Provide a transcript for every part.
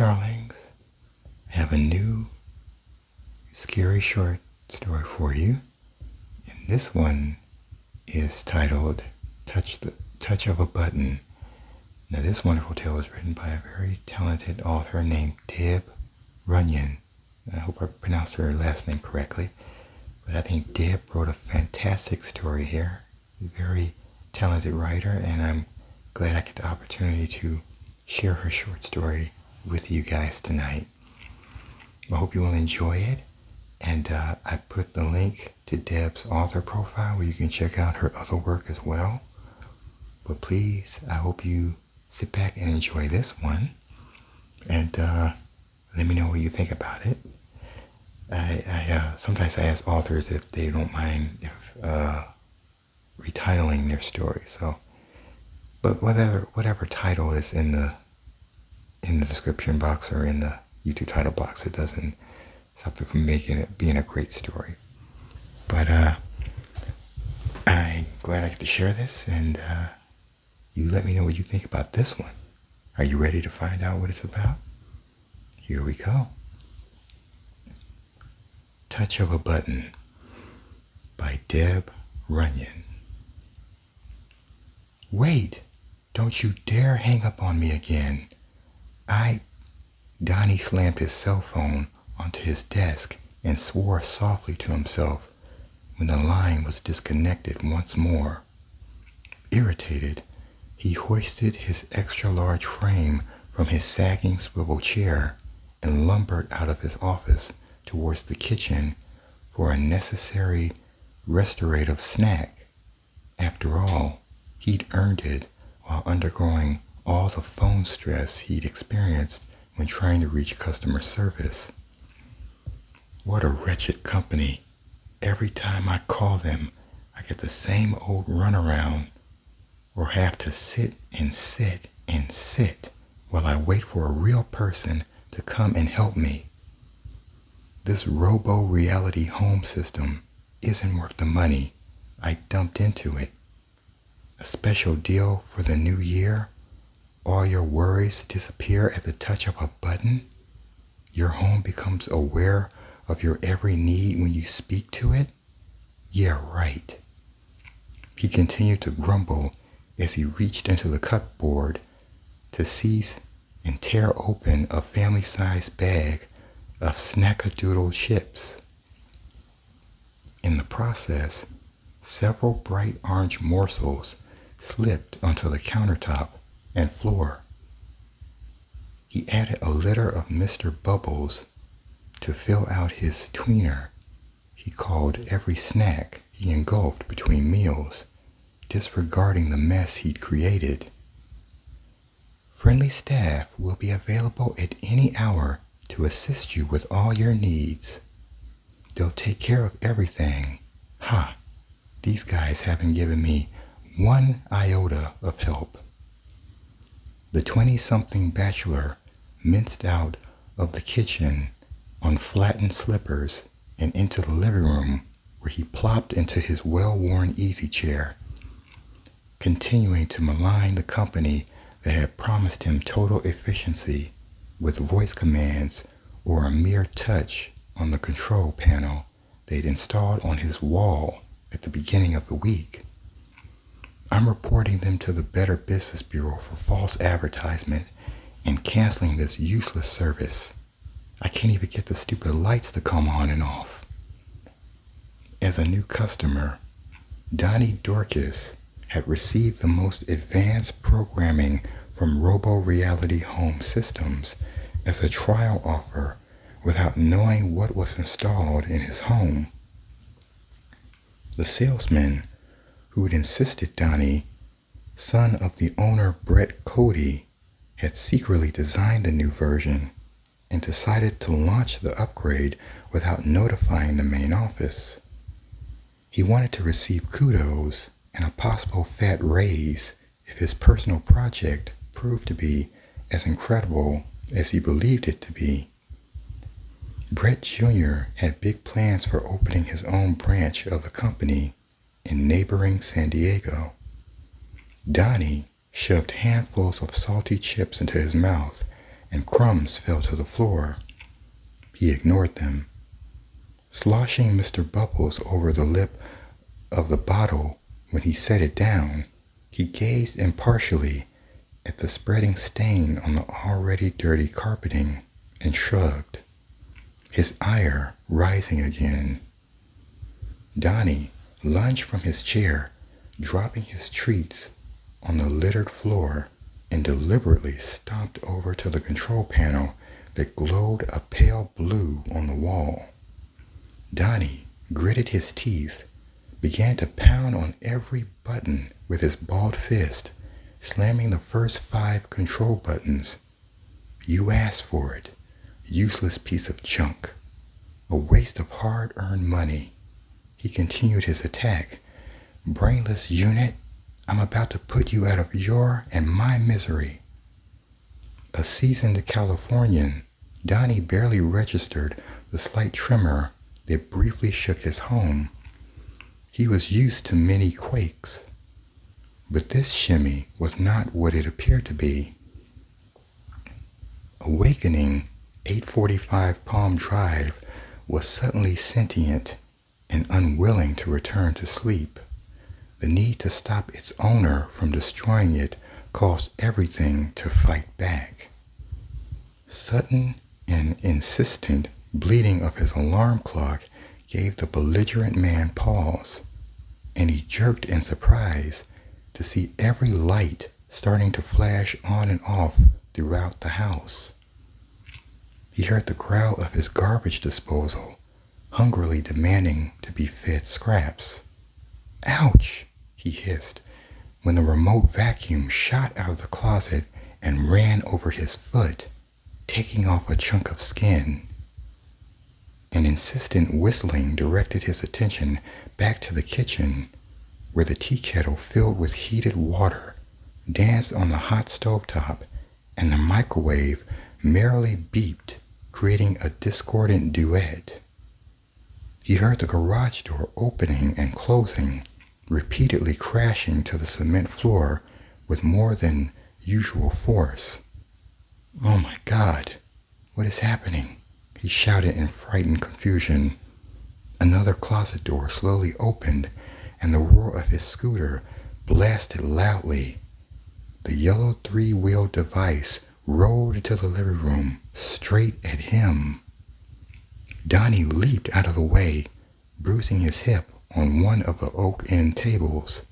darlings. I have a new scary short story for you. And this one is titled Touch of a Button. Now this wonderful tale was written by a very talented author named Deb Runyon. I hope I pronounced her last name correctly. But I think Deb wrote a fantastic story here. A very talented writer, and I'm glad I get the opportunity to share her short story with you guys tonight. I hope you will enjoy it, and I put the link to Deb's author profile where you can check out her other work as well. But please, I hope you sit back and enjoy this one, and let me know what you think about it. I sometimes I ask authors if they don't mind retitling their story. So, but whatever title is in the description box or in the YouTube title box, it doesn't stop it from making it being a great story. But I'm glad I get to share this, and you let me know what you think about this one. Are you ready to find out what it's about? Here we go. Touch of a Button by Deb Runyon. Wait! Don't you dare hang up on me again. Donnie slammed his cell phone onto his desk and swore softly to himself when the line was disconnected once more. Irritated, he hoisted his extra-large frame from his sagging swivel chair and lumbered out of his office towards the kitchen for a necessary restorative snack. After all, he'd earned it while undergoing all the phone stress he'd experienced when trying to reach customer service. What a wretched company. Every time I call them, I get the same old runaround, or have to sit and sit and sit while I wait for a real person to come and help me. This Roboreality Home System isn't worth the money I dumped into it. A special deal for the new year? All your worries disappear at the touch of a button? Your home becomes aware of your every need when you speak to it? Yeah, right. He continued to grumble as he reached into the cupboard to seize and tear open a family-sized bag of snackadoodle chips. In the process, several bright orange morsels slipped onto the countertop and floor. He added a litter of Mr. Bubbles to fill out his tweener. He called every snack he engulfed between meals, disregarding the mess he'd created. Friendly staff will be available at any hour to assist you with all your needs. They'll take care of everything. Ha! These guys haven't given me one iota of help. The 20-something bachelor minced out of the kitchen on flattened slippers and into the living room, where he plopped into his well-worn easy chair, continuing to malign the company that had promised him total efficiency with voice commands or a mere touch on the control panel they'd installed on his wall at the beginning of the week. I'm reporting them to the Better Business Bureau for false advertisement and canceling this useless service. I can't even get the stupid lights to come on and off. As a new customer, Donnie Dorcas had received the most advanced programming from Roboreality Home Systems as a trial offer without knowing what was installed in his home. The salesman who had insisted Donnie, son of the owner Brett Cody, had secretly designed the new version and decided to launch the upgrade without notifying the main office. He wanted to receive kudos and a possible fat raise if his personal project proved to be as incredible as he believed it to be. Brett Jr. had big plans for opening his own branch of the company in neighboring San Diego. Donnie shoved handfuls of salty chips into his mouth and crumbs fell to the floor. He ignored them. Sloshing Mr. Bubbles over the lip of the bottle when he set it down, he gazed impartially at the spreading stain on the already dirty carpeting and shrugged, his ire rising again. Donnie lunged from his chair, dropping his treats on the littered floor, and deliberately stomped over to the control panel that glowed a pale blue on the wall. Donnie gritted his teeth, began to pound on every button with his balled fist, slamming the first 5 control buttons. You asked for it, useless piece of junk. A waste of hard-earned money. He continued his attack. Brainless unit, I'm about to put you out of your and my misery. A seasoned Californian, Donnie barely registered the slight tremor that briefly shook his home. He was used to many quakes, but this shimmy was not what it appeared to be. Awakening 845 Palm Drive was suddenly sentient and unwilling to return to sleep. The need to stop its owner from destroying it caused everything to fight back. Sudden and insistent bleating of his alarm clock gave the belligerent man pause, and he jerked in surprise to see every light starting to flash on and off throughout the house. He heard the growl of his garbage disposal, hungrily demanding to be fed scraps. Ouch, he hissed, when the remote vacuum shot out of the closet and ran over his foot, taking off a chunk of skin. An insistent whistling directed his attention back to the kitchen, where the tea kettle filled with heated water danced on the hot stovetop, and the microwave merrily beeped, creating a discordant duet. He heard the garage door opening and closing, repeatedly crashing to the cement floor with more than usual force. Oh my God, what is happening? He shouted in frightened confusion. Another closet door slowly opened, and the roar of his scooter blasted loudly. The yellow 3-wheeled device rolled into the living room, straight at him. Donnie leaped out of the way, bruising his hip on one of the oak end tables.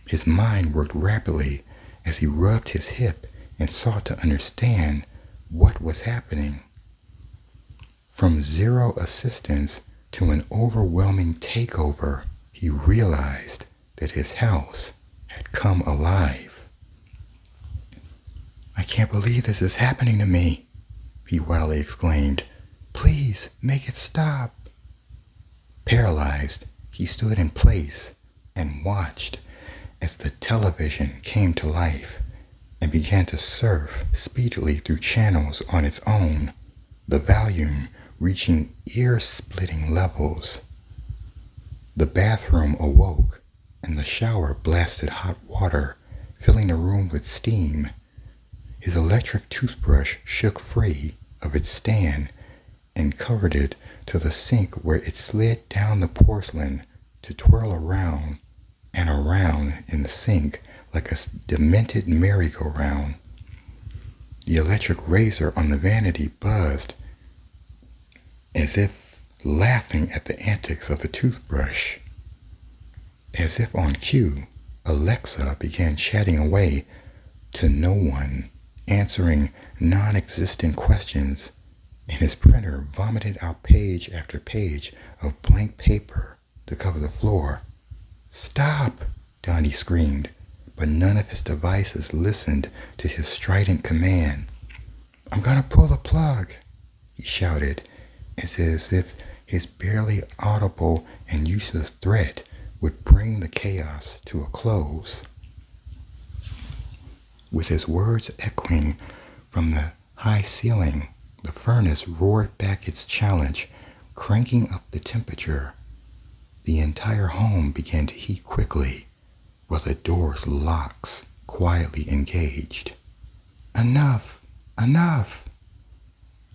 His mind worked rapidly as he rubbed his hip and sought to understand what was happening. From zero assistance to an overwhelming takeover, he realized that his house had come alive. I can't believe this is happening to me, he wildly exclaimed. Please, make it stop. Paralyzed, he stood in place and watched as the television came to life and began to surf speedily through channels on its own, the volume reaching ear-splitting levels. The bathroom awoke, and the shower blasted hot water, filling the room with steam. His electric toothbrush shook free of its stand and covered it to the sink, where it slid down the porcelain to twirl around and around in the sink like a demented merry-go-round. The electric razor on the vanity buzzed as if laughing at the antics of the toothbrush. As if on cue, Alexa began chatting away to no one, answering non-existent questions, and his printer vomited out page after page of blank paper to cover the floor. Stop, Donnie screamed, but none of his devices listened to his strident command. I'm gonna pull the plug, he shouted, as if his barely audible and useless threat would bring the chaos to a close. With his words echoing from the high ceiling, the furnace roared back its challenge, cranking up the temperature. The entire home began to heat quickly, while the door's locks quietly engaged. Enough, Enough!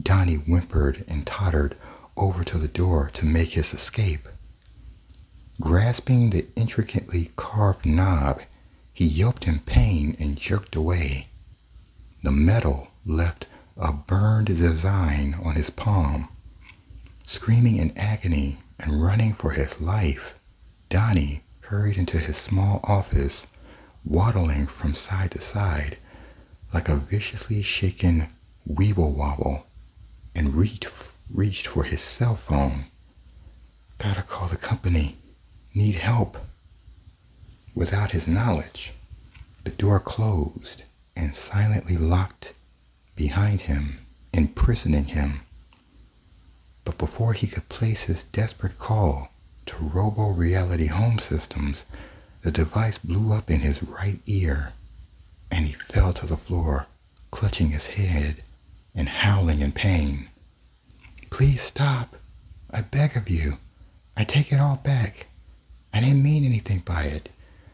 Donnie whimpered and tottered over to the door to make his escape. Grasping the intricately carved knob, he yelped in pain and jerked away. The metal left a burned design on his palm. Screaming in agony and running for his life, Donnie hurried into his small office, waddling from side to side like a viciously shaken weeble wobble, and reached for his cell phone. Gotta call the company. Need help. Without his knowledge, the door closed and silently locked behind him, imprisoning him. But before he could place his desperate call to Roboreality Home Systems, the device blew up in his right ear, and he fell to the floor, clutching his head and howling in pain. Please stop. I beg of you. I take it all back. I didn't mean anything by it.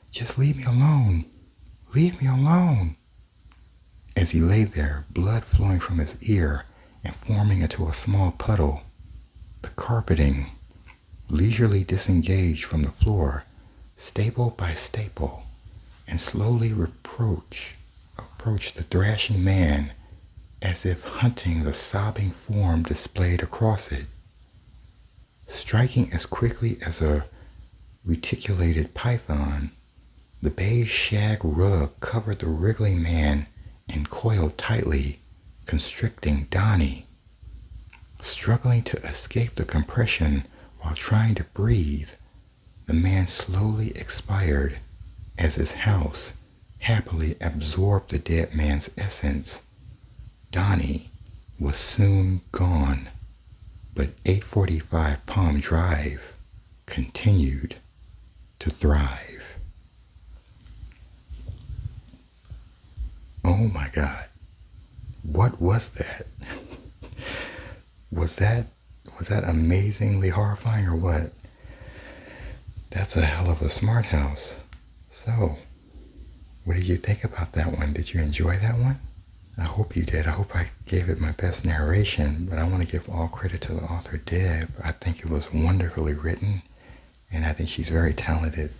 Just leave me alone. Leave me alone. As he lay there, blood flowing from his ear and forming into a small puddle, the carpeting leisurely disengaged from the floor, staple by staple, and slowly approached the thrashing man as if hunting the sobbing form displayed across it. Striking as quickly as a reticulated python, the beige shag rug covered the wriggling man and coiled tightly, constricting Donnie. Struggling to escape the compression while trying to breathe, the man slowly expired as his house happily absorbed the dead man's essence. Donnie was soon gone, but 845 Palm Drive continued to thrive. Oh my God. What was that? Was that amazingly horrifying or what? That's a hell of a smart house. So, what did you think about that one? Did you enjoy that one? I hope you did. I hope I gave it my best narration, but I want to give all credit to the author, Deb. I think it was wonderfully written, and I think she's very talented.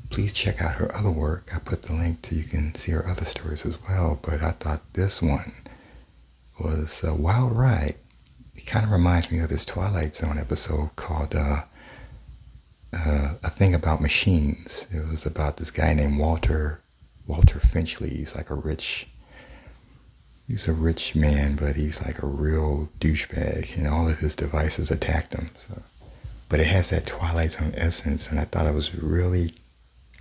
Please check out her other work. I put the link so you can see her other stories as well, but I thought this one was a wild ride. It kind of reminds me of this Twilight Zone episode called A Thing About Machines. It was about this guy named Walter Finchley. He's like he's a rich man, but he's like a real douchebag, and all of his devices attacked him. So, but it has that Twilight Zone essence, and I thought it was really,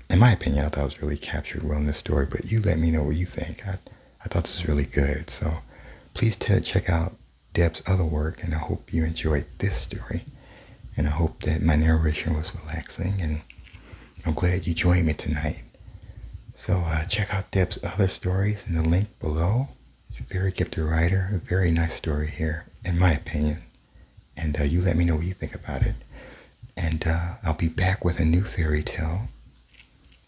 in my opinion, I thought it was really captured well in this story. But you let me know what you think. I thought this was really good. So please check out Deb's other work, and I hope you enjoyed this story. And I hope that my narration was relaxing, and I'm glad you joined me tonight. So check out Deb's other stories in the link below. She's a very gifted writer, a very nice story here, in my opinion. And you let me know what you think about it. And I'll be back with a new fairy tale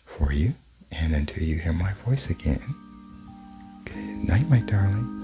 for you. And until you hear my voice again, good night, my darling.